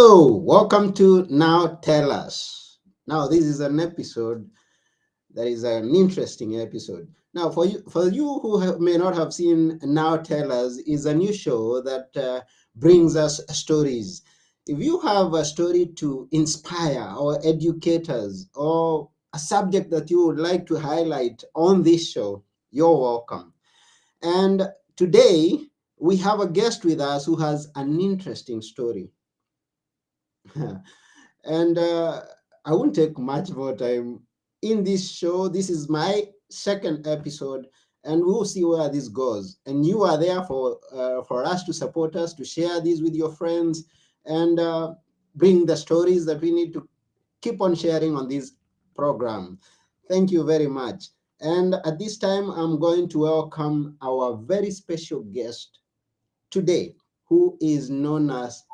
Hello, welcome to Now Tell Us. Now, this is an episode that is an interesting episode. Now, for you who may not have seen Now Tell Us, is a new show that brings us stories. If you have a story to inspire or educate us, or a subject that you would like to highlight on this show, you're welcome. And today we have a guest with us who has an interesting story. and I won't take much more time in this show. This is my second episode, and we'll see where this goes. And you are there for us to support us, to share this with your friends, and bring the stories that we need to keep on sharing on this program. Thank you very much. And at this time, I'm going to welcome our very special guest today, who is known as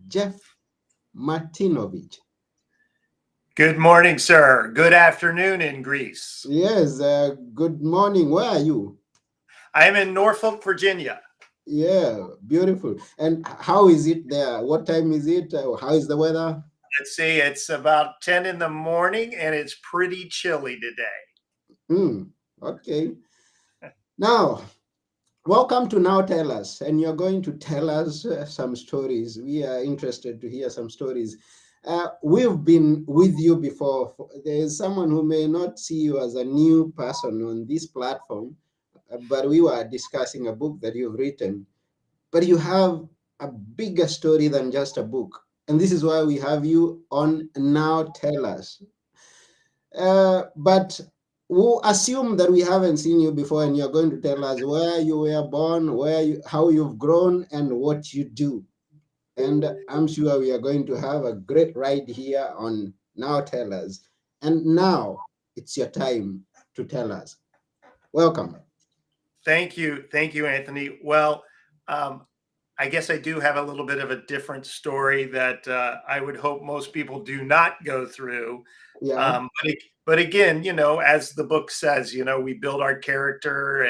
Jeff Martinovich. Good morning, sir. Good afternoon in Greece. Yes, good morning. Where are you? I am in Norfolk, Virginia. Yeah, beautiful. And how is it there? What time is it? How is the weather? Let's see, it's about 10 in the morning and it's pretty chilly today. Okay. Now, welcome to Now Tell Us. And you're going to tell us some stories. We are interested to hear some stories. We've been with you before. There is someone who may not see you as a new person on this platform, but we were discussing a book that you've written. But you have a bigger story than just a book. And this is why we have you on Now Tell Us. But we'll assume that we haven't seen you before, and you're going to tell us where you were born, how you've grown, and what you do. And I'm sure we are going to have a great ride here on Now Tell Us. And now it's your time to tell us. Welcome. Thank you. Thank you, Anthony. Well, I guess I do have a little bit of a different story that I would hope most people do not go through. Yeah. But again, as the book says, we build our character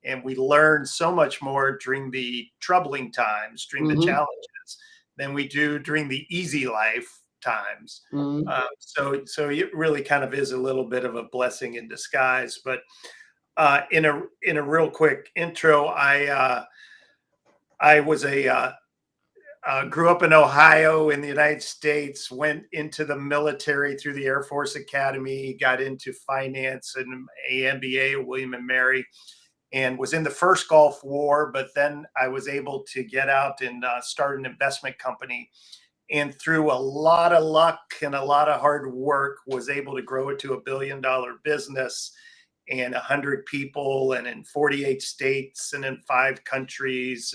and we learn so much more during the troubling times, during the Mm-hmm. challenges, than we do during the easy life times. Mm-hmm. So it really kind of is a little bit of a blessing in disguise. But in a real quick intro, I was grew up in Ohio in the United States, went into the military through the Air Force Academy, got into finance and a MBA at William and Mary, and was in the first Gulf War. But then I was able to get out and start an investment company. And through a lot of luck and a lot of hard work, was able to grow it to $1 billion business and 100 people and in 48 states and in 5 countries.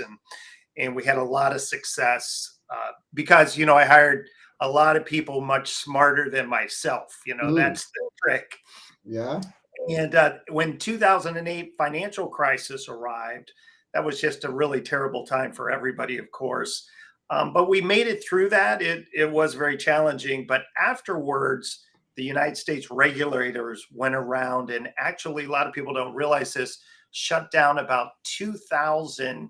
And we had a lot of success because I hired a lot of people much smarter than myself. Mm. That's the trick. Yeah. And when 2008 financial crisis arrived, that was just a really terrible time for everybody, of course. But we made it through that. It was very challenging. But afterwards, the United States regulators went around and actually, a lot of people don't realize this, shut down about 2,000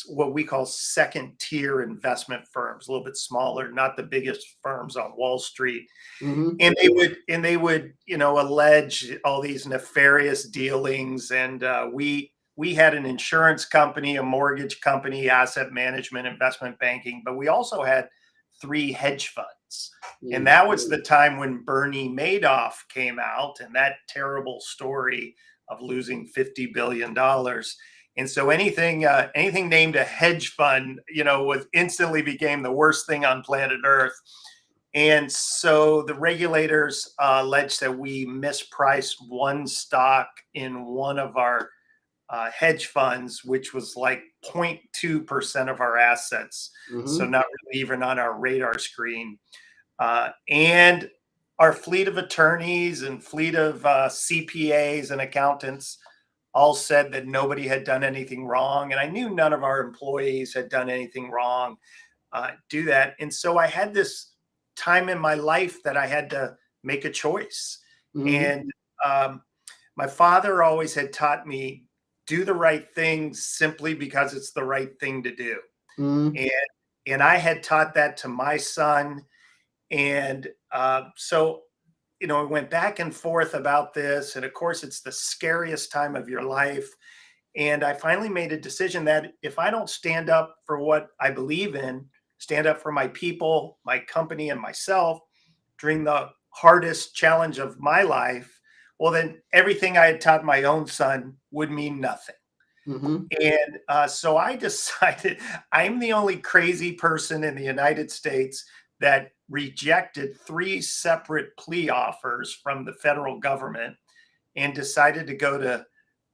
what we call second tier investment firms, a little bit smaller, not the biggest firms on Wall Street. Mm-hmm. And they would allege all these nefarious dealings. And we had an insurance company, a mortgage company, asset management, investment banking, but we also had 3 hedge funds. And Mm. that was the time when Bernie Madoff came out and that terrible story of losing $50 billion. And so anything named a hedge fund, was instantly became the worst thing on planet Earth. And so the regulators alleged that we mispriced one stock in one of our hedge funds, which was like 0.2% of our assets. So Mm-hmm. not really even on our radar screen. And our fleet of attorneys and fleet of CPAs and accountants all said that nobody had done anything wrong. And I knew none of our employees had done anything wrong, do that. And so I had this time in my life that I had to make a choice. Mm-hmm. And um, my father always had taught me, do the right thing simply because it's the right thing to do. Mm-hmm. And And I had taught that to my son. And so, we went back and forth about this. And of course, it's the scariest time of your life. And I finally made a decision that if I don't stand up for what I believe in, stand up for my people, my company, and myself during the hardest challenge of my life, well, then everything I had taught my own son would mean nothing. Mm-hmm. And so I decided I'm the only crazy person in the United States that rejected three separate plea offers from the federal government and decided to go to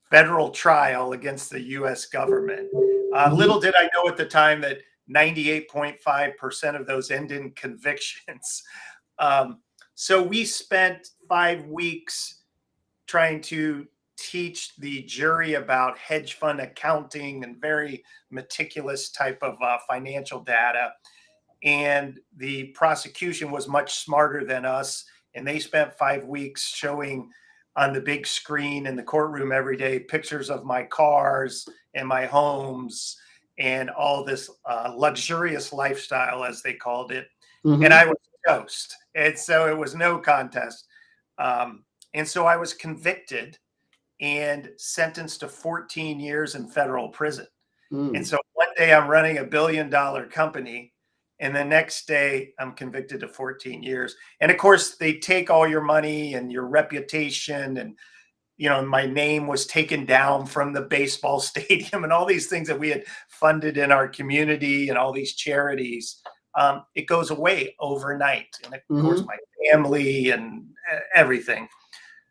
federal trial against the US government. Mm-hmm. Little did I know at the time that 98.5% of those end in convictions. Um, so we spent 5 weeks trying to teach the jury about hedge fund accounting and very meticulous type of financial data. And the prosecution was much smarter than us. And they spent 5 weeks showing on the big screen in the courtroom every day pictures of my cars and my homes and all this luxurious lifestyle, as they called it. And Mm-hmm. I was toast. And so it was no contest. Um, and so I was convicted and sentenced to 14 years in federal prison. And Mm. so one day I'm running a $1 billion company, and the next day I'm convicted to 14 years. And of course, they take all your money and your reputation. And, my name was taken down from the baseball stadium and all these things that we had funded in our community and all these charities. It goes away overnight. And of course, Mm-hmm. my family and everything.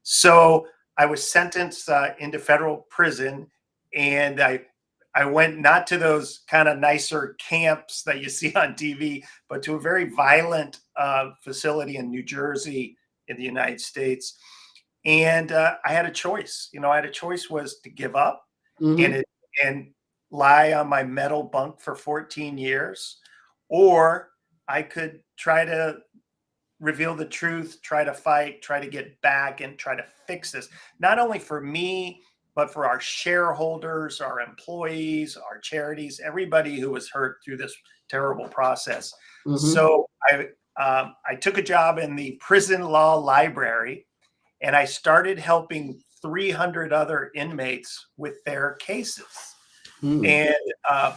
So I was sentenced into federal prison, and I went not to those kind of nicer camps that you see on TV, but to a very violent facility in New Jersey in the United States. And I had a choice. I had a choice was to give up and Mm-hmm. it and lie on my metal bunk for 14 years, or I could try to reveal the truth, try to fight, try to get back, and try to fix this, not only for me, but for our shareholders, our employees, our charities, everybody who was hurt through this terrible process. Mm-hmm. So I took a job in the prison law library, and I started helping 300 other inmates with their cases. Mm. And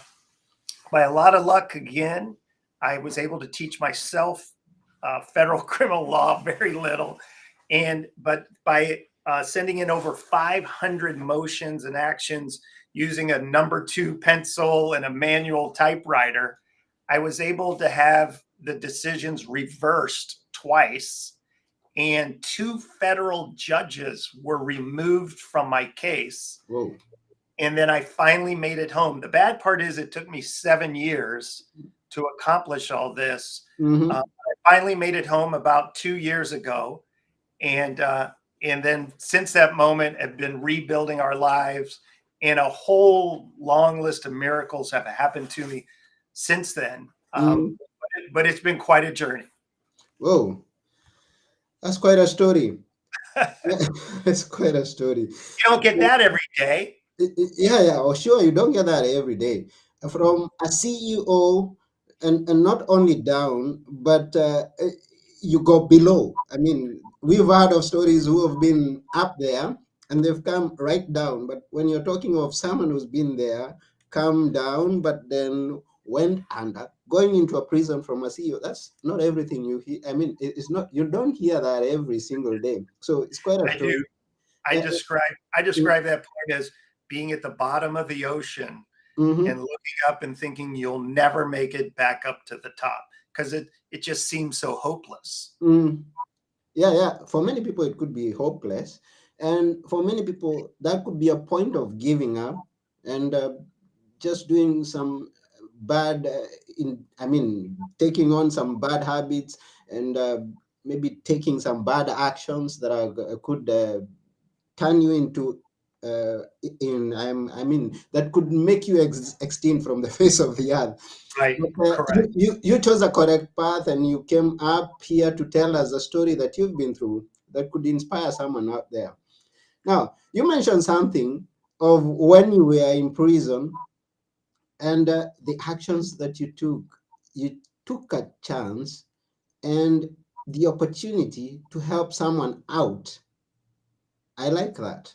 by a lot of luck, again, I was able to teach myself federal criminal law very little, but by sending in over 500 motions and actions using a number 2 pencil and a manual typewriter, I was able to have the decisions reversed twice, and 2 federal judges were removed from my case. Whoa. And then I finally made it home. The bad part is it took me 7 years to accomplish all this. Mm-hmm. I finally made it home about 2 years ago, and then since that moment, have been rebuilding our lives, and a whole long list of miracles have happened to me since then. Mm. But it's been quite a journey. Whoa. That's quite a story. You It's quite a story. don't get that every day. Yeah, yeah, oh, sure, you don't get that every day. From a CEO, and not only down, but you go below. I mean, we've heard of stories who have been up there and they've come right down. But when you're talking of someone who's been there, come down, but then went under, going into a prison from a CEO, that's not everything you hear. I mean, it's not, you don't hear that every single day. So it's quite a I do. story. I describe that point as being at the bottom of the ocean Mm-hmm. and looking up and thinking you'll never make it back up to the top because it just seems so hopeless. Mm. Yeah, yeah. For many people, it could be hopeless, and for many people, that could be a point of giving up and just doing some bad. I mean, taking on some bad habits and maybe taking some bad actions that could turn you into. I mean, that could make you extinct from the face of the earth. Right. But Correct. you chose a correct path and you came up here to tell us a story that you've been through that could inspire someone out there. Now, you mentioned something of when you were in prison and the actions that you took. you took a chance and the opportunity to help someone out. I like that.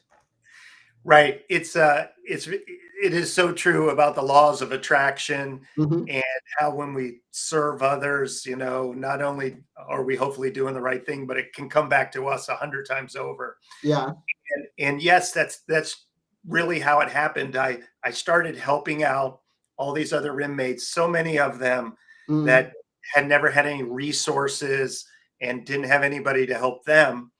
Right. It is so true about the laws of attraction Hmm. and how when we serve others, not only are we hopefully doing the right thing, but it can come back to us 100 times over. Yeah. And yes, that's really how it happened. I started helping out all these other inmates, so many of them Mm, that had never had any resources and didn't have anybody to help them.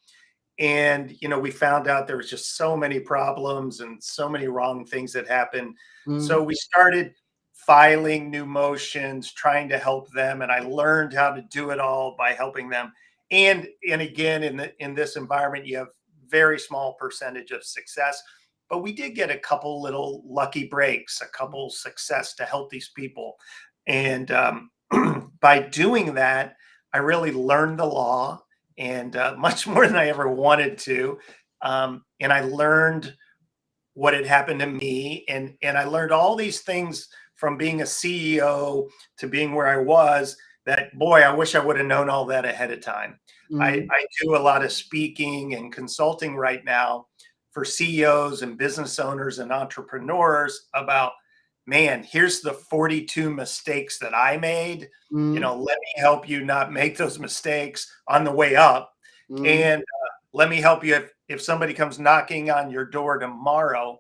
And we found out there was just so many problems and so many wrong things that happened. mm, So we started filing new motions, trying to help them, and I learned how to do it all by helping them. And again, in this environment, you have very small percentage of success, but we did get a couple little lucky breaks, a couple success to help these people. And by doing that, I really learned the law, and much more than I ever wanted to. And I learned what had happened to me, and I learned all these things from being a CEO to being where I was. That, boy, I wish I would have known all that ahead of time. mm, I do a lot of speaking and consulting right now for CEOs and business owners and entrepreneurs about, man, here's the 42 mistakes that I made. mm, Let me help you not make those mistakes on the way up. mm, And let me help you if somebody comes knocking on your door tomorrow.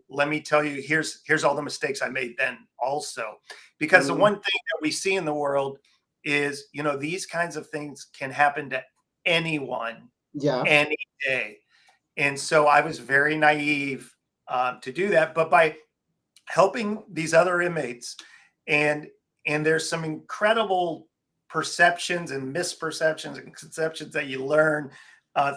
Let me tell you, here's all the mistakes I made then also. Because the mm. one thing that we see in the world is, these kinds of things can happen to anyone Yeah. any day. And so I was very naive to do that. But by helping these other inmates, and there's some incredible perceptions and misperceptions and conceptions that you learn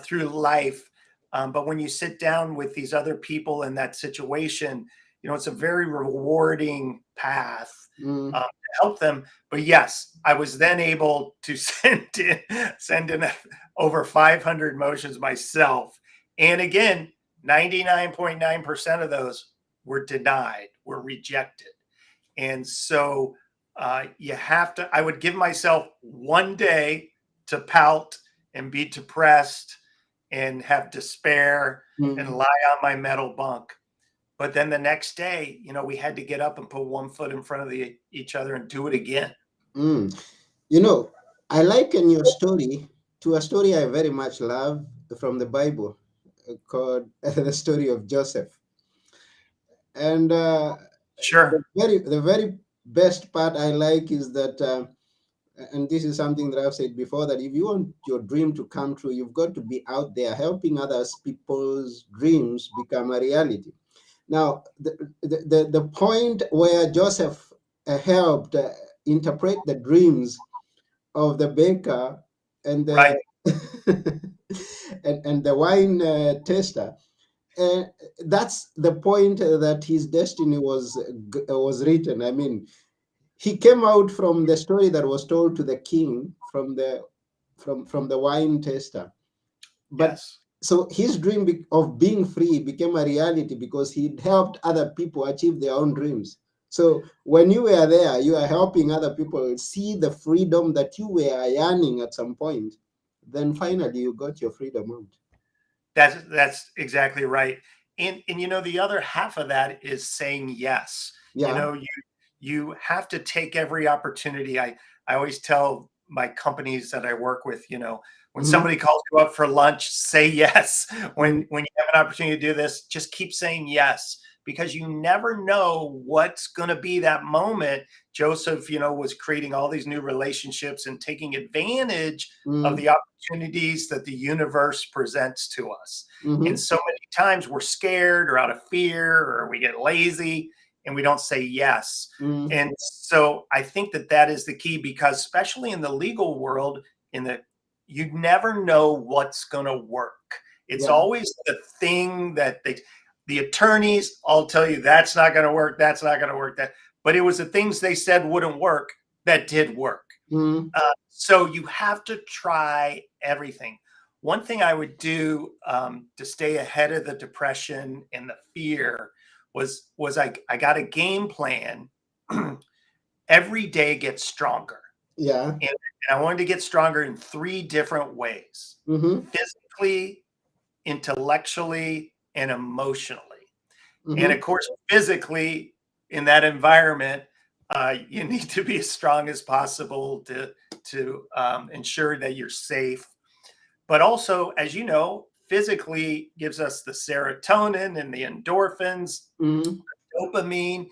through life. But when you sit down with these other people in that situation, it's a very rewarding path Mm, to help them. But yes, I was then able to send in over 500 motions myself. And again, 99.9% of those were denied, were rejected. And so you have to, I would give myself one day to pout and be depressed and have despair and mm, lie on my metal bunk. But then the next day, we had to get up and put one foot in front of each other and do it again. mm. You know, I liken your story to a story I very much love from the Bible called the story of Joseph. And Sure. the very best part I like is that, and this is something that I've said before, that if you want your dream to come true, you've got to be out there helping others, people's dreams become a reality. Now, the point where Joseph helped interpret the dreams of the baker and the Right. and the wine taster, uh, that's the point that his destiny was written. I mean, he came out from the story that was told to the king from the wine taster, but Yes. so his dream of being free became a reality because he helped other people achieve their own dreams. So when you were there, you are helping other people see the freedom that you were yearning at some point. Then finally, you got your freedom out. That's exactly right. And the other half of that is saying yes. Yeah. You have to take every opportunity. I always tell my companies that I work with, when Hmm. somebody calls you up for lunch, say yes. Hmm. When you have an opportunity to do this, just keep saying yes, because you never know what's going to be that moment. Joseph, was creating all these new relationships and taking advantage of Hmm. the opportunities that the universe presents to us. And Hmm. so many times we're scared or out of fear or we get lazy and we don't say yes. Hmm. And so I think that is the key, because especially in the legal world, in the you never know what's going to work. It's Yeah. always the thing that the attorneys all tell you that's not going to work, that's not going to work, that, but it was the things they said wouldn't work that did work. Hmm. So you have to try everything. One thing I would do to stay ahead of the depression and the fear was I got a game plan, every day gets stronger. Yeah. And I wanted to get stronger in three different ways: Mm-hmm. physically, intellectually, and emotionally. And of Mm-hmm. course, physically, in that environment, you need to be as strong as possible to ensure that you're safe. But also, as you know, physically gives us the serotonin and the endorphins, Mm-hmm. dopamine,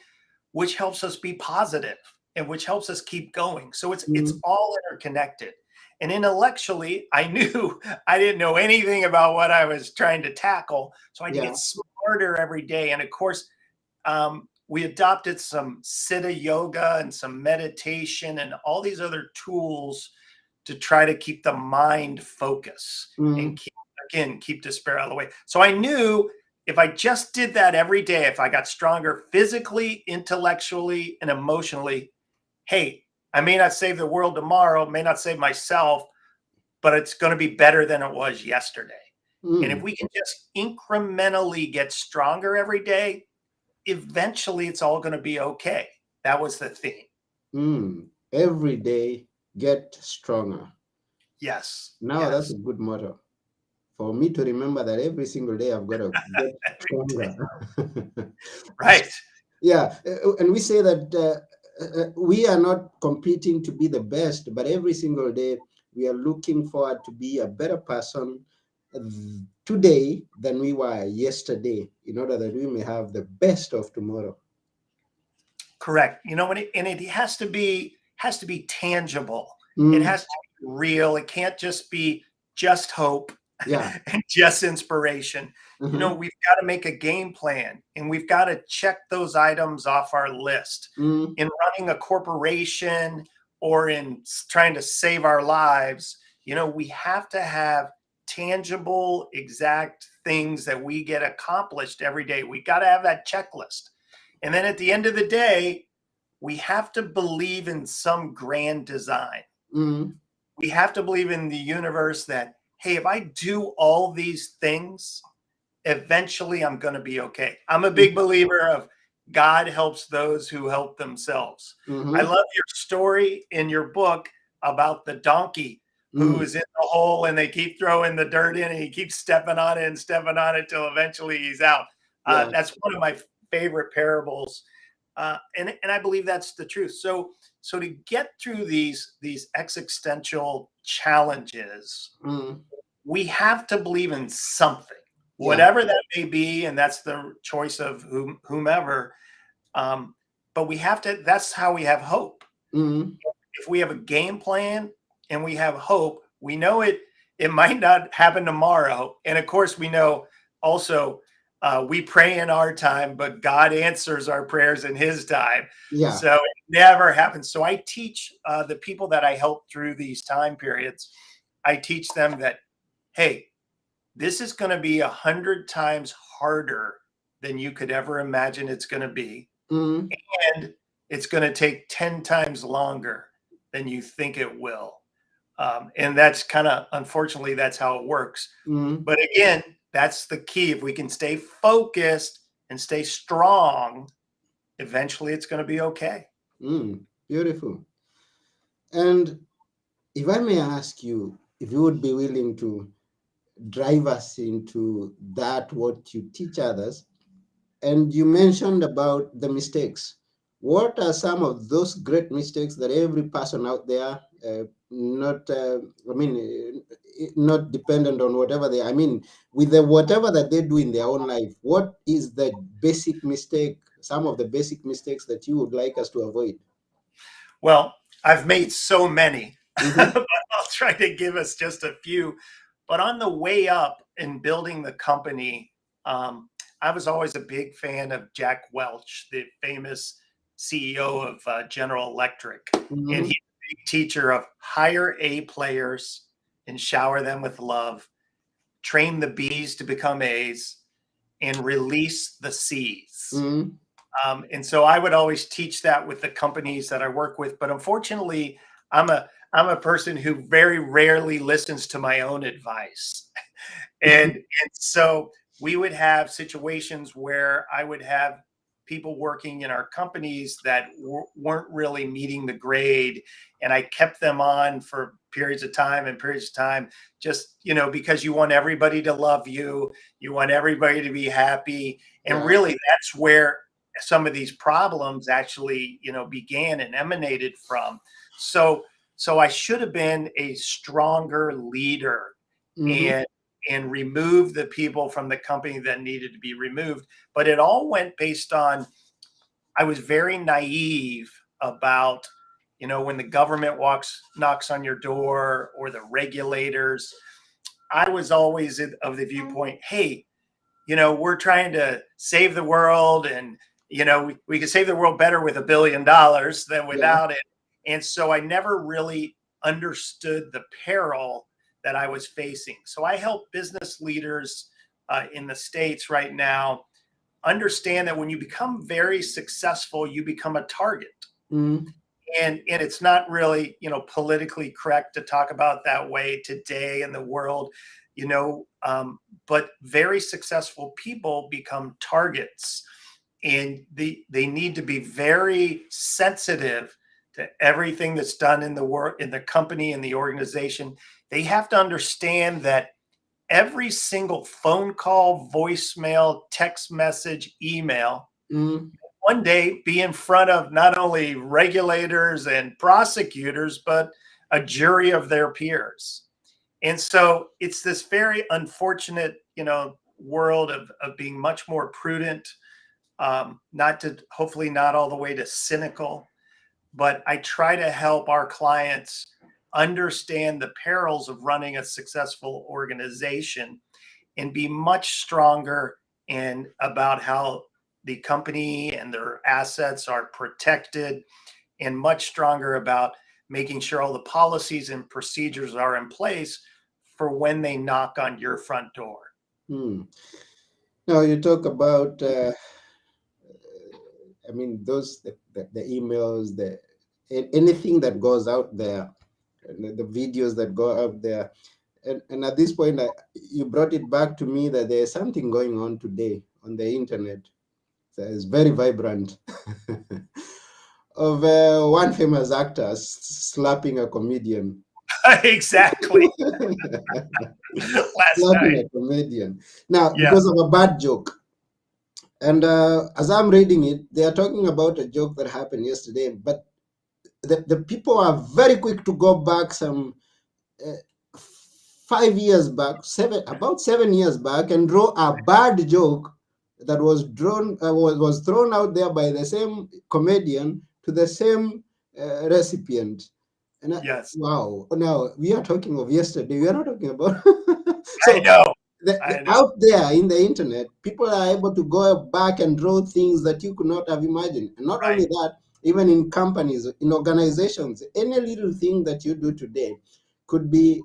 which helps us be positive and which helps us keep going. So it's Mm-hmm. all interconnected. And intellectually, I knew I didn't know anything about what I was trying to tackle, so I had to Yeah. get smarter every day. And of course, we adopted some Siddha yoga and some meditation and all these other tools to try to keep the mind focused and Mm-hmm. keep, again, keep despair out of the way. So I knew if I just did that every day, if I got stronger physically, intellectually, and emotionally, hey, I may not save the world tomorrow, may not save myself, but it's going to be better than it was yesterday. And if Mm. we can just incrementally get stronger every day, eventually it's all going to be okay. That was the theme. Mm. Every day get stronger. Yes. Now that's Yes. a good motto for me to remember that every single day I've got to get Every day. stronger. Right. Yeah, and we say that we are not competing to be the best, but every single day we are looking forward to be a better person today than we were yesterday, in order that we may have the best of tomorrow. Correct. You know, and it has to be tangible. It Mm, has to be real. It can't just be just hope yeah. and just inspiration. You know, Mm-hmm. we've got to make a game plan and we've got to check those items off our list. Mm, In running a corporation or in trying to save our lives, you know, we have to have tangible, exact things that we get accomplished every day. We got to have that checklist. And then at the end of the day, we have to believe in some grand design. mm, We have to believe in the universe that, hey, if I do all these things, eventually I'm going to be okay. I'm a big believer of God helps those who help themselves. I mm-hmm. love your story in your book about the donkey who Mm, is in the hole and they keep throwing the dirt in and he keeps stepping on it and stepping on it till eventually he's out. yeah. That's one of my favorite parables. And I believe that's the truth. So to get through these existential challenges, Mm, we have to believe in something, yeah. whatever that may be, and that's the choice of whomever. Um, but we have to. That's how we have hope. Mm, If we have a game plan and we have hope, we know it might not happen tomorrow, and of course we know also we pray in our time, but God answers our prayers in His time. yeah. So it never happens. So I teach the people that I help through these time periods. I teach them that, hey, this is going to be 100 times harder than you could ever imagine it's going to be. Mm, And it's going to take 10 times longer than you think it will. And that's kind of, unfortunately, that's how it works. mm, But again, that's the key. If we can stay focused and stay strong, eventually it's going to be okay. mm. Beautiful. And if I may ask you, if you would be willing to drive us into that, what you teach others, and you mentioned about the mistakes. What are some of those great mistakes that every person out there, not, I mean, not dependent on whatever they, I mean, with the whatever that they do in their own life, what is the basic mistake, some of the basic mistakes that you would like us to avoid? Well, I've made so many, Mm-hmm. but I'll try to give us just a few. But on the way up in building the company, um, I was always a big fan of Jack Welch, the famous CEO of General Electric. And Mm-hmm. he's a big teacher of hire A players and shower them with love, train the B's to become A's, and release the C's. Mm-hmm. And so I would always teach that with the companies that I work with. But unfortunately, I'm a person who very rarely listens to my own advice. And so we would have situations where I would have people working in our companies that weren't really meeting the grade, and I kept them on for periods of time and periods of time, just, because you want everybody to love you, you want everybody to be happy. And Yeah. really, that's where some of these problems actually, began and emanated from. So I should have been a stronger leader, Mm-hmm. and remove the people from the company that needed to be removed. But it all went based on, I was very naive about, when the government knocks on your door, or the regulators. I was always of the viewpoint, hey, we're trying to save the world, and we can save the world better with $1 billion than Yeah. without it. And so I never really understood the peril that I was facing. So I help business leaders in the States right now understand that when you become very successful, you become a target. Mm-hmm. And it's not really, politically correct to talk about that way today in the world, but very successful people become targets, and they need to be very sensitive to everything that's done in the work, in the company, in the organization. They have to understand that every single phone call, voicemail, text message, email, Mm-hmm. one day be in front of not only regulators and prosecutors, but a jury of their peers. And so it's this very unfortunate, world of being much more prudent, not to, hopefully not all the way to cynical, but I try to help our clients understand the perils of running a successful organization, and be much stronger in about how the company and their assets are protected, and much stronger about making sure all the policies and procedures are in place for when they knock on your front door. Hmm. Now you talk about, I mean, those the emails, anything that goes out there, and the videos that go out there, and at this point, you brought it back to me that there's something going on today on the internet that is very vibrant of one famous actor slapping a comedian. Exactly. Last Slapping night. a comedian. Now, Yeah. because of a bad joke. And as I'm reading it, they are talking about a joke that happened yesterday, but the people are very quick to go back some uh, 5 years back, about 7 years back, and draw a bad joke that was thrown out there by the same comedian to the same recipient. And Yes. wow, now we are talking of yesterday. We are not talking about. I So know. the I know. out there in the internet, people are able to go back and draw things that you could not have imagined. And not only Right. that, even in companies, in organizations, any little thing that you do today could be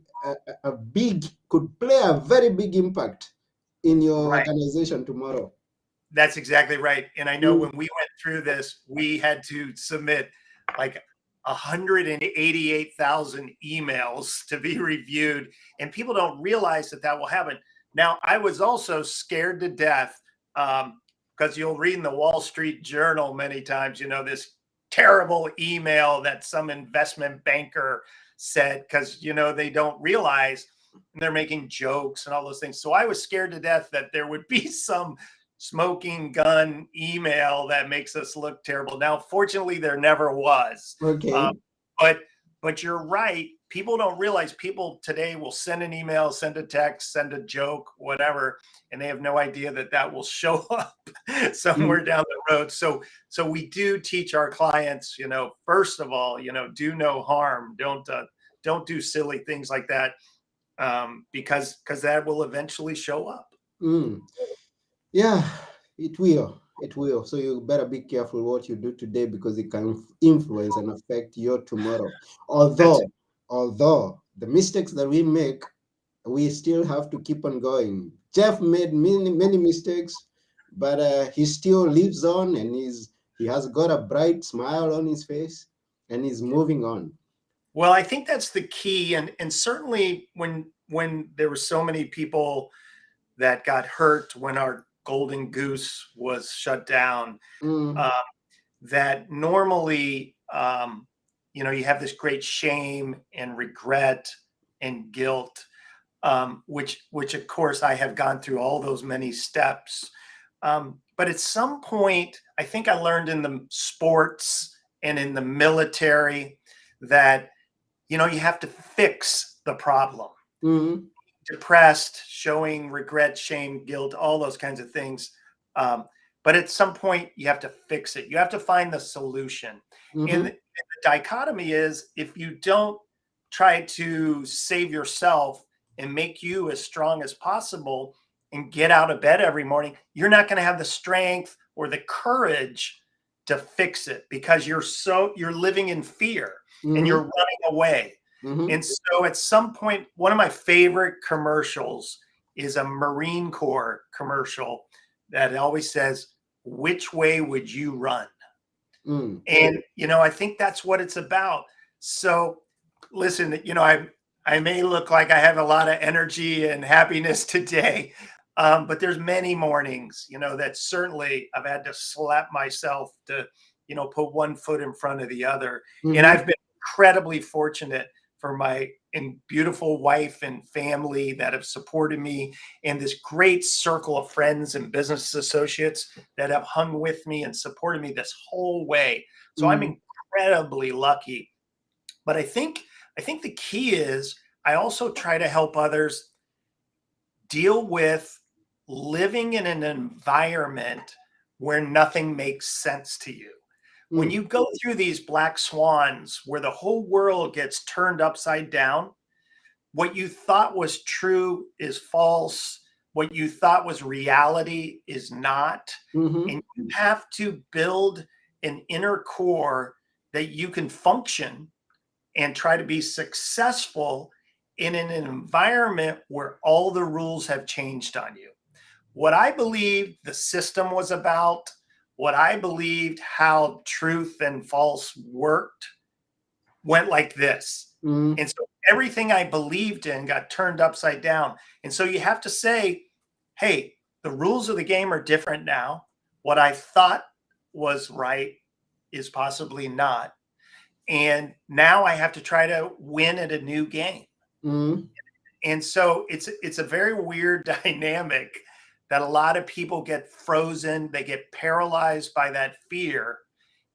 could play a very big impact in your Right. organization tomorrow. That's exactly right. And I know Mm, when we went through this, we had to submit like 188,000 emails to be reviewed. And people don't realize that that will happen. Now, I was also scared to death, because you'll read in the Wall Street Journal many times, this terrible email that some investment banker said, because, they don't realize they're making jokes and all those things. So I was scared to death that there would be some smoking gun email that makes us look terrible. Now, fortunately, there never was. okay. Um, but you're right. People don't realize, people today will send an email, send a text, send a joke, whatever, and they have no idea that that will show up Mm, somewhere down the road. So we do teach our clients, first of all, do no harm. Don't do silly things like that, because that will eventually show up. mm. Yeah, it will. It will. So you better be careful what you do today because it can influence and affect your tomorrow. That's Although the mistakes that we make, we still have to keep on going. Jeff made many mistakes, but he still lives on, and he has got a bright smile on his face, and he's moving on. Well, I think that's the key, and certainly when there were so many people that got hurt when our Golden Goose was shut down. Mm, Uh, that normally, you have this great shame and regret and guilt, which of course I have gone through all those many steps. But at some point, I think I learned in the sports and in the military that, you have to fix the problem. mm, Depressed, showing regret, shame, guilt, all those kinds of things. Um, but at some point, you have to fix it. You have to find the solution. And mm-hmm, the dichotomy is if you don't try to save yourself and make you as strong as possible and get out of bed every morning, you're not going to have the strength or the courage to fix it because you're living in fear and you're mm-hmm, running away. mm-hmm, And so at some point, one of my favorite commercials is a Marine Corps commercial that always says, "Which way would you run?" mm, And I think that's what it's about. So listen, I may look like I have a lot of energy and happiness today, but there's many mornings, that certainly I've had to slap myself to, put one foot in front of the other. And mm-hmm, I've been incredibly fortunate for my and beautiful wife and family that have supported me, and this great circle of friends and business associates that have hung with me and supported me this whole way. So I'm mm, incredibly lucky. But I think the key is I also try to help others deal with living in an environment where nothing makes sense to you. When mm, you go through these black swans where the whole world gets turned upside down, what you thought was true is false. What you thought was reality is not. mm-hmm, And you have to build an inner core that you can function and try to be successful in an environment where all the rules have changed on you. What I believed the system was about, what I believed how truth and false worked, went like this. mm, And so everything I believed in got turned upside down. And so you have to say, hey, the rules of the game are different now. What I thought was right is possibly not. And now I have to try to win at a new game. mm, And so it's a very weird dynamic that a lot of people get frozen, they get paralyzed by that fear.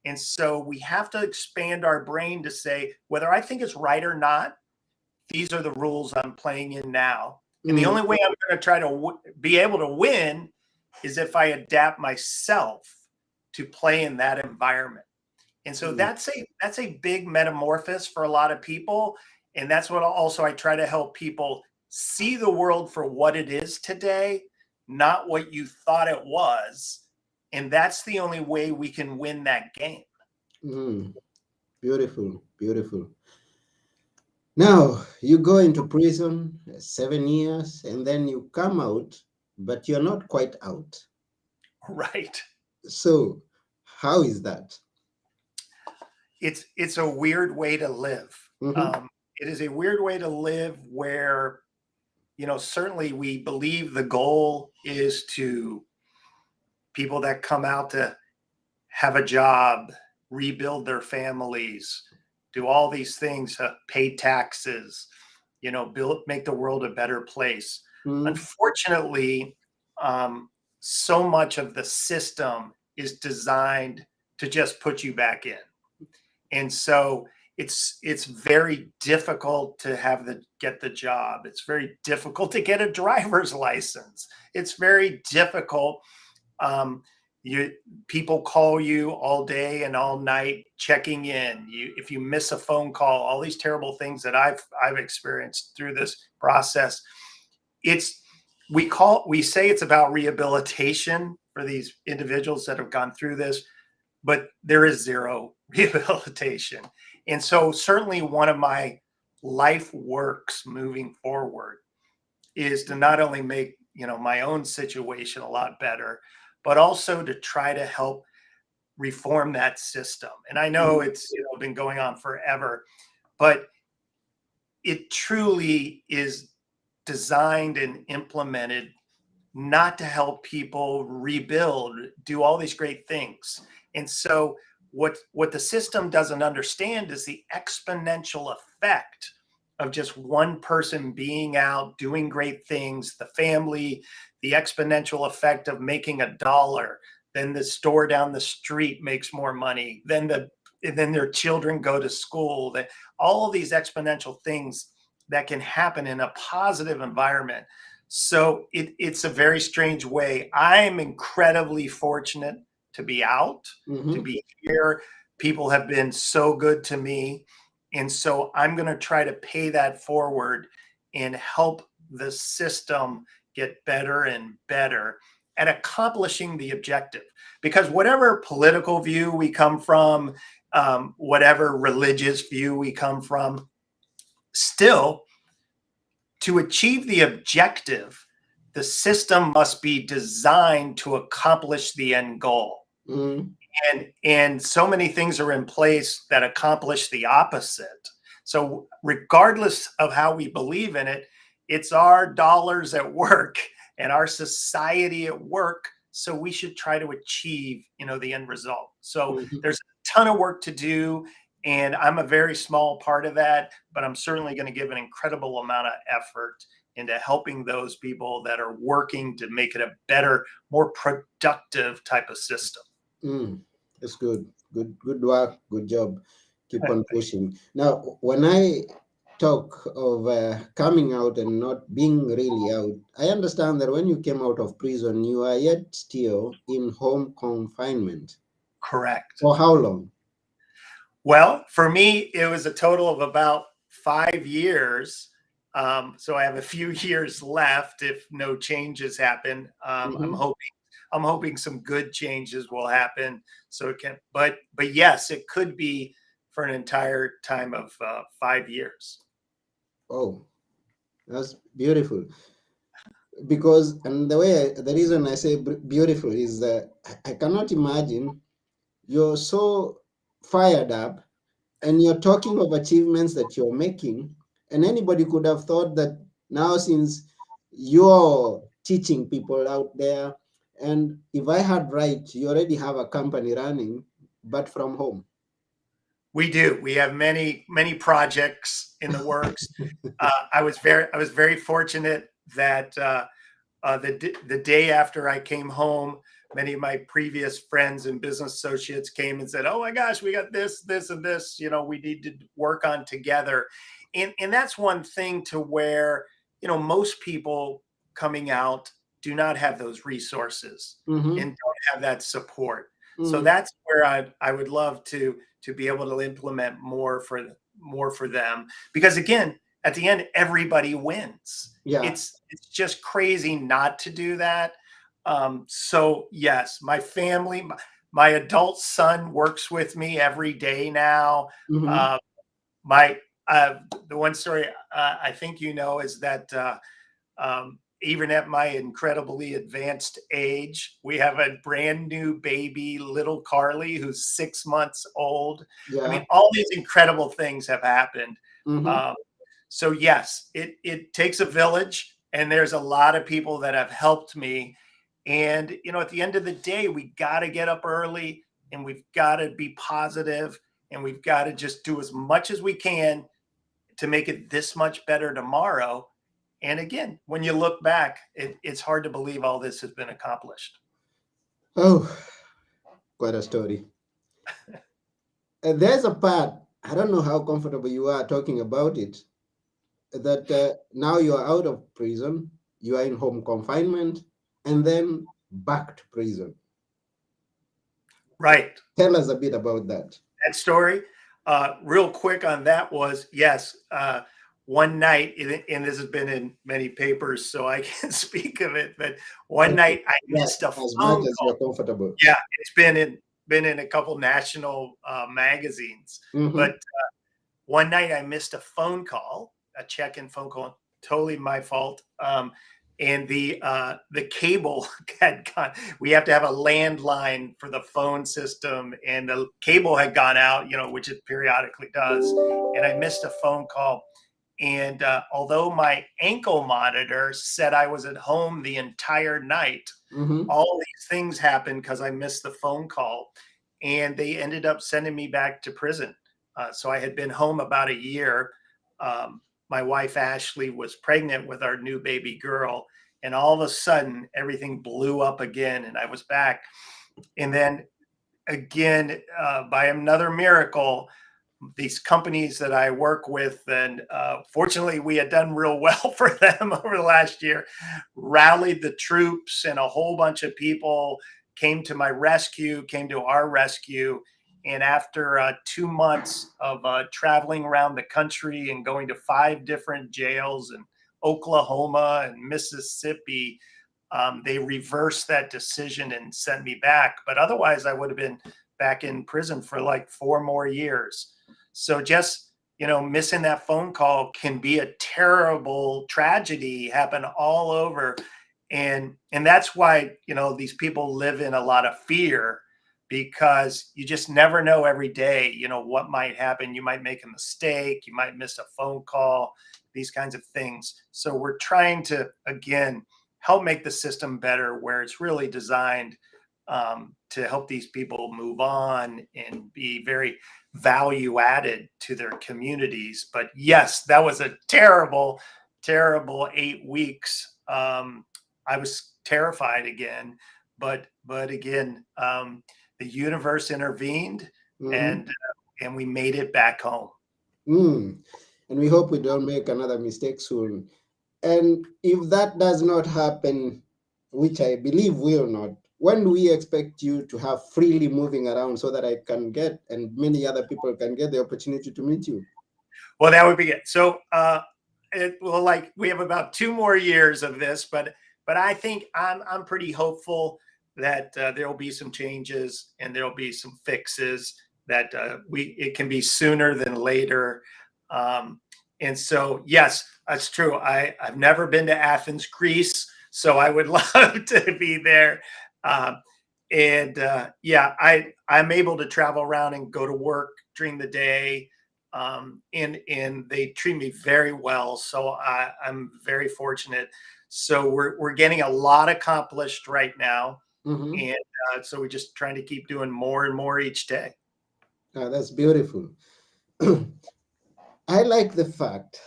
And so we have to expand our brain to say, whether I think it's right or not, these are the rules I'm playing in now. And the mm, only way I'm going to try to be able to win is if I adapt myself to play in that environment. And so mm, that's a big metamorphosis for a lot of people. And that's what also I try to help people see the world for what it is today, not what you thought it was. And that's the only way we can win that game. mm. Beautiful, beautiful. Now you go into prison 7 years and then you come out, but you're not quite out. Right. So, how is that? It's a weird way to live. Mm-hmm, Um, it is a weird way to live where, certainly we believe the goal is to people that come out to have a job, rebuild their families, do all these things, pay taxes, make the world a better place. mm, Unfortunately, um, so much of the system is designed to just put you back in. And so it's very difficult to get the job. It's very difficult to get a driver's license. It's very difficult. Um, you People call you all day and all night checking in. If you miss a phone call, all these terrible things that I've experienced through this process. It's we say it's about rehabilitation for these individuals that have gone through this, but there is zero rehabilitation. And so certainly one of my life works moving forward is to not only make, my own situation a lot better, but also to try to help reform that system. And I know mm, it's, been going on forever, but it truly is designed and implemented not to help people rebuild, do all these great things. And so what the system doesn't understand is the exponential effect of just one person being out doing great things, the family, the exponential effect of making $1, then the store down the street makes more money, then their children go to school, that all of these exponential things that can happen in a positive environment. So it's a very strange way. I'm incredibly fortunate to be out, to Mm-hmm. be here. People have been so good to me. And so I'm going to try to pay that forward and help the system get better and better at accomplishing the objective. Because whatever political view we come from, whatever religious view we come from, still, to achieve the objective, the system must be designed to accomplish the end goal. Mm-hmm. And so many things are in place that accomplish the opposite. So regardless of how we believe in it, it's our dollars at work and our society at work. So we should try to achieve, the end result. So Mm-hmm. there's a ton of work to do. And I'm a very small part of that, but I'm certainly going to give an incredible amount of effort into helping those people that are working to make it a better, more productive type of system. Mm. It's good. Good work. Good job. Keep on pushing. Now, when I talk of coming out and not being really out, I understand that when you came out of prison, you are yet still in home confinement. Correct. For how long? Well, for me, it was a total of about 5 years. So I have a few years left if no changes happen. Mm-hmm. I'm hoping some good changes will happen. So it can, but yes, it could be for an entire time of 5 years. Oh, that's beautiful. Because, and the reason I say beautiful is that I cannot imagine you're so fired up and you're talking of achievements that you're making, and anybody could have thought that now, since you're teaching people out there, and if I had right, you already have a company running, but from home. We do. We have many projects in the works. I was very fortunate that the day after I came home, many of my previous friends and business associates came and said, "Oh my gosh, we got this, and this. We need to work on together." And that's one thing to where most people coming out do not have those resources and Mm-hmm. don't have that support. So Mm. that's where I would love to be able to implement more for them, because again, at the end, everybody wins. Yeah. It's just crazy not to do that. So yes, my family, my adult son works with me every day now. Mm-hmm. Uh, my the one story I think is that even at my incredibly advanced age, we have a brand new baby, little Carly, who's 6 months old. I Yeah. mean, all these incredible things have happened. Mm-hmm. Um, so yes, it takes a village, and there's a lot of people that have helped me. And at the end of the day, we got to get up early, and we've got to be positive, and we've got to just do as much as we can to make it this much better tomorrow. And again, when you look back, it's hard to believe all this has been accomplished. Oh, quite a story. There's a part, I don't know how comfortable you are talking about it, that now you are out of prison, you are in home confinement, and then back to prison. Right. Tell us a bit about that. That story, real quick on that was, yes, one night, and this has been in many papers, so I can't speak of it, but one night I Yeah, missed a as much phone as call. you're comfortable. Yeah, it's been in a couple national magazines, Mm-hmm. but one night I missed a phone call, a check-in phone call, totally my fault. And the cable had gone. We have to have a landline for the phone system, and the cable had gone out, which it periodically does. And I missed a phone call, And although my ankle monitor said I was at home the entire night, Mm-hmm. all these things happened because I missed the phone call, and they ended up sending me back to prison. So I had been home about a year. My wife Ashley was pregnant with our new baby girl, and all of a sudden everything blew up again, and I was back. And then again, by another miracle, these companies that I work with, and fortunately we had done real well for them over the last year, rallied the troops, and a whole bunch of people came to my rescue, came to our rescue. And after 2 months of traveling around the country and going to 5 different jails in Oklahoma and Mississippi, they reversed that decision and sent me back. But otherwise, I would have been back in prison for like 4 more years. So just, missing that phone call can be a terrible tragedy, happen all over. And that's why, these people live in a lot of fear, because you just never know every day, what might happen. You might make a mistake, you might miss a phone call, these kinds of things. So we're trying to, again, help make the system better, where it's really designed to help these people move on and be very value added to their communities. But yes, that was a terrible, terrible 8 weeks. I was terrified again, but again, the universe intervened, Mm-hmm. and we made it back home. Mm. And we hope we don't make another mistake soon. And if that does not happen, which I believe will not, when do we expect you to have freely moving around so that I can get and many other people can get the opportunity to meet you? Well, that would be it. So like we have about 2 more years of this, but I think I'm pretty hopeful that there will be some changes and there will be some fixes, that we it can be sooner than later. Um, and so yes, that's true. I've never been to Athens, Greece, so I would love to be there. Um, and yeah, I'm able to travel around and go to work during the day, and they treat me very well. So I'm very fortunate. So we're getting a lot accomplished right now, Mm-hmm. and so we're just trying to keep doing more and more each day. That's beautiful. I like the fact,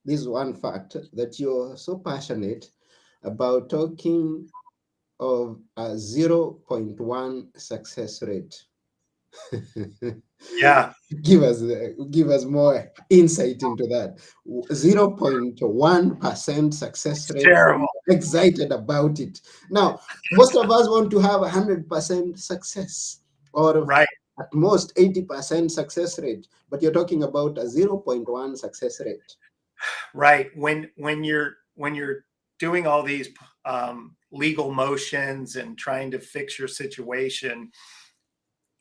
this one fact, that you're so passionate about talking of a zero point 0.1 success rate. Yeah, Give us more insight into that. 0.1% success it's rate. terrible. Excited about it. Now, most of us want to have 100% success, or Right, at most 80% success rate, but you're talking about a zero point 0.1 success rate. right. When you're doing all these legal motions and trying to fix your situation,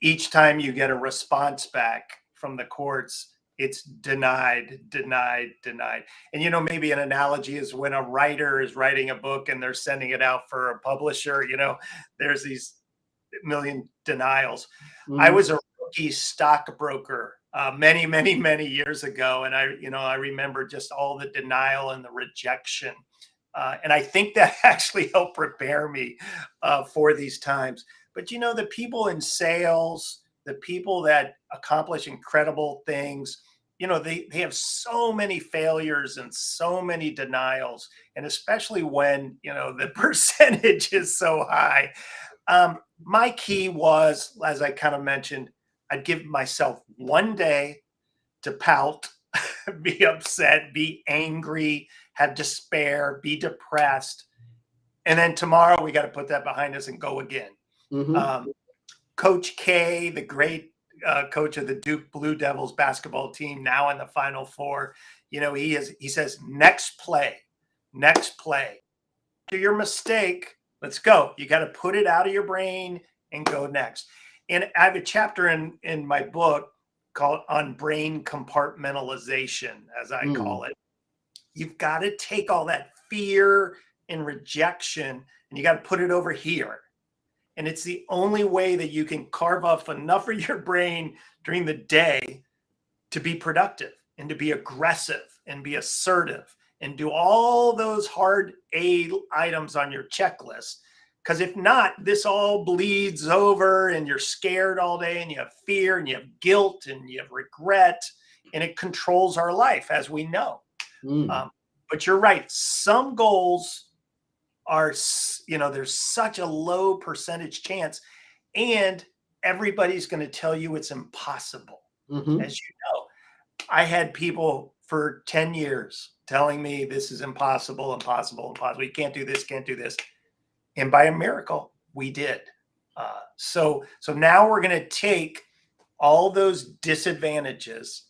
each time you get a response back from the courts, it's denied, denied, denied. And maybe an analogy is when a writer is writing a book and they're sending it out for a publisher, there's these million denials. I Mhm. was a rookie stockbroker many, many, many years ago, and I remember just all the denial and the rejection, and I think that actually helped prepare me for these times. But the people in sales, the people that accomplish incredible things, they have so many failures and so many denials, and especially when the percentage is so high. My key was, as I kind of mentioned, I'd give myself one day to pout, be upset, be angry, have despair, be depressed. And then tomorrow we got to put that behind us and go again. Mhm. Um, Coach K, the great coach of the Duke Blue Devils basketball team, now in the Final Four, he says, next play. After your mistake, let's go. You got to put it out of your brain and go next. And I have a chapter in my book called On Brain Compartmentalization, as I Mm. call it. You've got to take all that fear and rejection and you got to put it over here. And it's the only way that you can carve off enough of your brain during the day to be productive and to be aggressive and be assertive and do all those hard A items on your checklist. Because if not, this all bleeds over and you're scared all day and you have fear and you have guilt and you have regret, and it controls our life, as we know. Mm. But you're right. Some goals are, there's such a low percentage chance, and everybody's going to tell you it's impossible. Mm-hmm. As you know, I had people for 10 years telling me this is impossible, impossible, impossible. You can't do this, can't do this. And by a miracle, we did. So now we're going to take all those disadvantages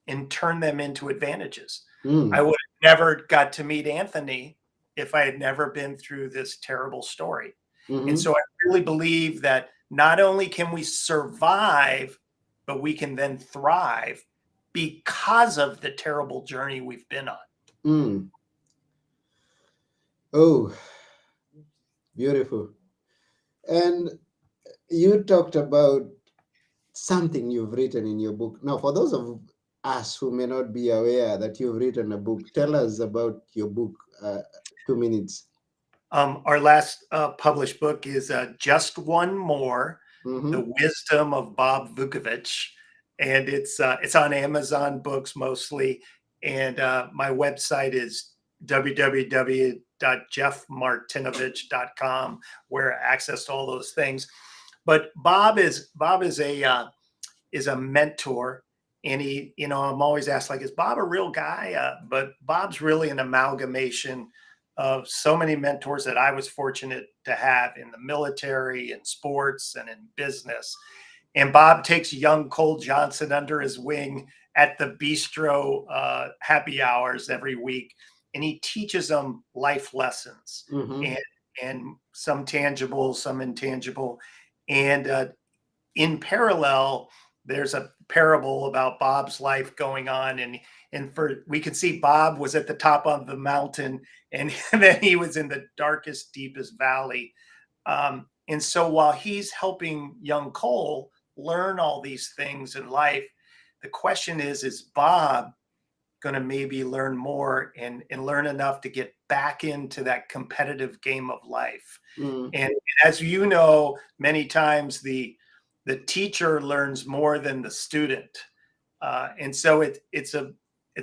and turn them into advantages. I Mm. would have never got to meet Anthony if I had never been through this terrible story. And Mm-hmm. so I really believe that not only can we survive, but we can then thrive because of the terrible journey we've been on. Mm. Oh, beautiful. And you talked about something you've written in your book. Now, for those of us who may not be aware that you've written a book, tell us about your book. 2 minutes. Our last published book is Just One More, Mm-hmm. The Wisdom of Bob Vukovich. And it's on Amazon Books mostly. And my website is www.jeffmartinovich.com, where access to all those things. But Bob is a mentor, and I'm always asked, like, is Bob a real guy? But Bob's really an amalgamation of so many mentors that I was fortunate to have in the military, in sports, and in business. And Bob takes young Cole Johnson under his wing at the bistro happy hours every week, and he teaches them life lessons, Mm-hmm. and some tangible, some intangible. And in parallel, there's a parable about Bob's life going on, and we can see Bob was at the top of the mountain, and then he was in the darkest, deepest valley. And so while he's helping young Cole learn all these things in life, the question is Bob going to maybe learn more and learn enough to get back into that competitive game of life? Mm. And as you know, many times the teacher learns more than the student, and so it's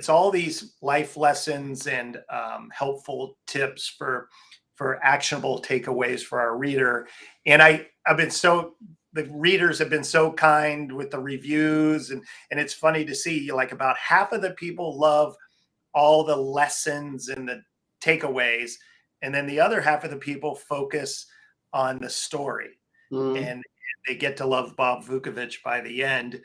all these life lessons and helpful tips for actionable takeaways for our reader. And I've been so the readers have been so kind with the reviews, and it's funny to see, like, about half of the people love all the lessons and the takeaways, and then the other half of the people focus on the story, Mm. and they get to love Bob Vukovich by the end.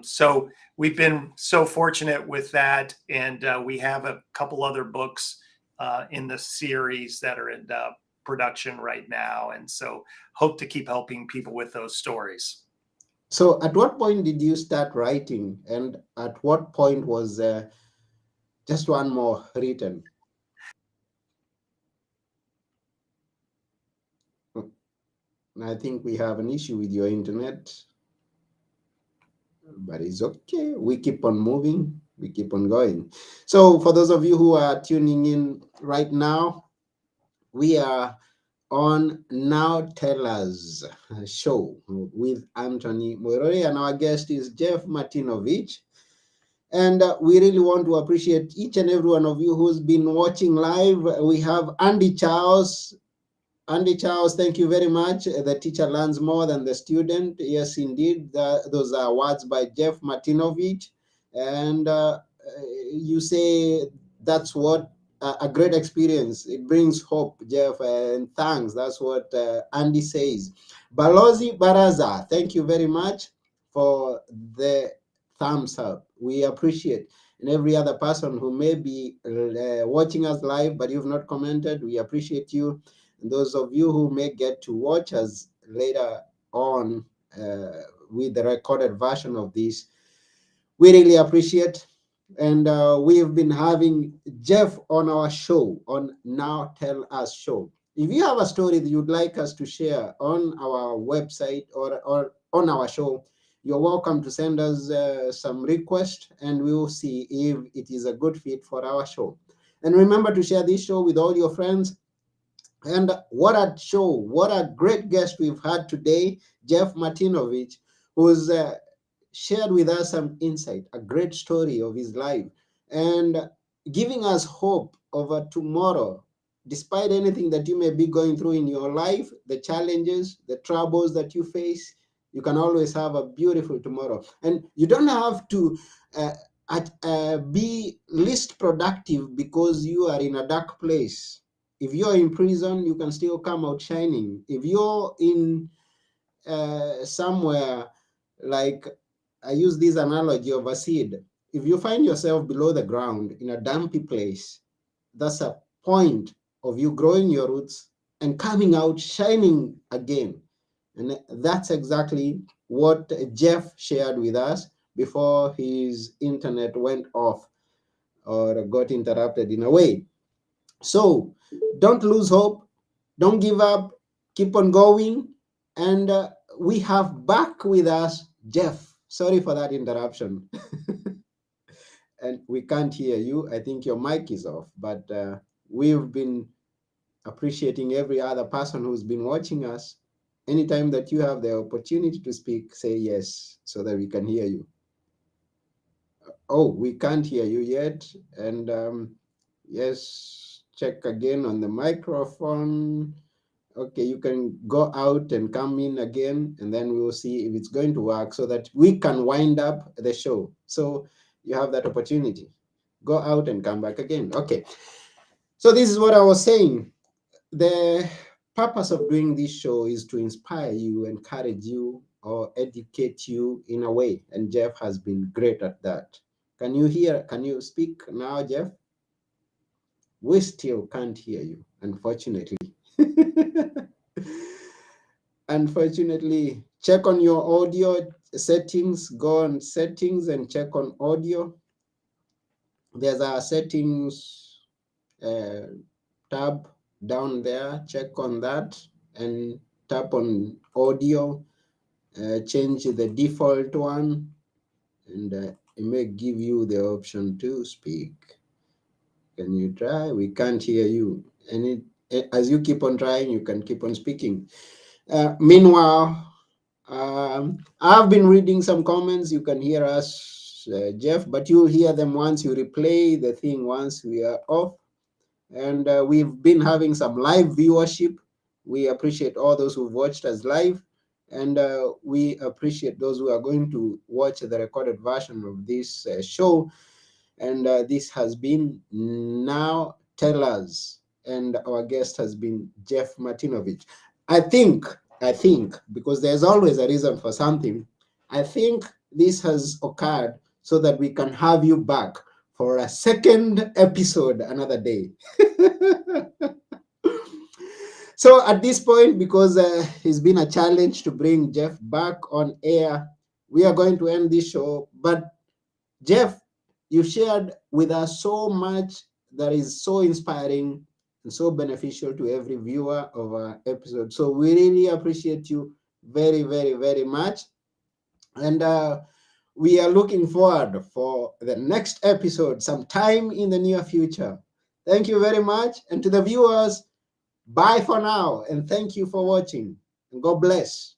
So we've been so fortunate with that, and we have a couple other books in the series that are in production right now, and so hope to keep helping people with those stories. So, at what point did you start writing, and at what point was just one more written? I think we have an issue with your internet, but it's okay. We keep on moving, we keep on going. So, for those of you who are tuning in right now, we are on Now Tell Us show with Anthony Moirori, and our guest is Jeff Martinovich. And we really want to appreciate each and every one of you who's been watching live. We have Andy Charles. Andy Charles, thank you very much. The teacher learns more than the student. Yes, indeed. Those are words by Jeff Martinovich. And you say that's what a great experience. It brings hope, Jeff, and thanks. That's what Andy says. Balozi Baraza, thank you very much for the thumbs up. We appreciate. And every other person who may be watching us live, but you've not commented, we appreciate you. And those of you who may get to watch us later on with the recorded version of this, we really appreciate. And we've been having Jeff on our show, on Now Tell Us show. If you have a story that you'd like us to share on our website or on our show, you're welcome to send us some request, and we will see if it is a good fit for our show. And remember to share this show with all your friends. And what a show, what a great guest we've had today, Jeff Martinovich, who's shared with us some insight, a great story of his life, and giving us hope of a tomorrow. Despite anything that you may be going through in your life, the challenges, the troubles that you face, you can always have a beautiful tomorrow. And you don't have to uh, be least productive because you are in a dark place. If you're in prison, you can still come out shining. If you're in somewhere, like, I use this analogy of a seed. If you find yourself below the ground in a dumpy place, that's a point of you growing your roots and coming out shining again. And that's exactly what Jeff shared with us before his internet went off or got interrupted in a way. So don't lose hope, don't give up, keep on going. And we have back with us Jeff. Sorry for that interruption. And we can't hear you. I think your mic is off, but we've been appreciating every other person who's been watching us. Anytime that you have the opportunity to speak, say yes so that we can hear you. Oh, we can't hear you yet. And yes, check again on the microphone. Okay, you can go out and come in again, and then we will see if it's going to work so that we can wind up the show. So you have that opportunity. Go out and come back again. Okay. So this is what I was saying. The purpose of doing this show is to inspire you, encourage you, or educate you in a way. And Jeff has been great at that. Can you hear? Can you speak now, Jeff? We still can't hear you, unfortunately. Unfortunately, check on your audio settings. Go on settings and check on audio. There's a settings tab down there. Check on that and tap on audio. Change the default one, and it may give you the option to speak. Can you try? We can't hear you. And as you keep on trying, you can keep on speaking. Meanwhile, I've been reading some comments. You can hear us, Jeff, but you'll hear them once you replay the thing once we are off. And we've been having some live viewership. We appreciate all those who've watched us live. And we appreciate those who are going to watch the recorded version of this show. And this has been Now Tell Us. And our guest has been Jeff Martinovich. I think, because there's always a reason for something, I think this has occurred so that we can have you back for a second episode another day. So at this point, because it's been a challenge to bring Jeff back on air, we are going to end this show. But Jeff, you shared with us so much that is so inspiring and so beneficial to every viewer of our episode. So we really appreciate you very, very, very much. And we are looking forward for the next episode sometime in the near future. Thank you very much. And to the viewers, bye for now. And thank you for watching. And God bless.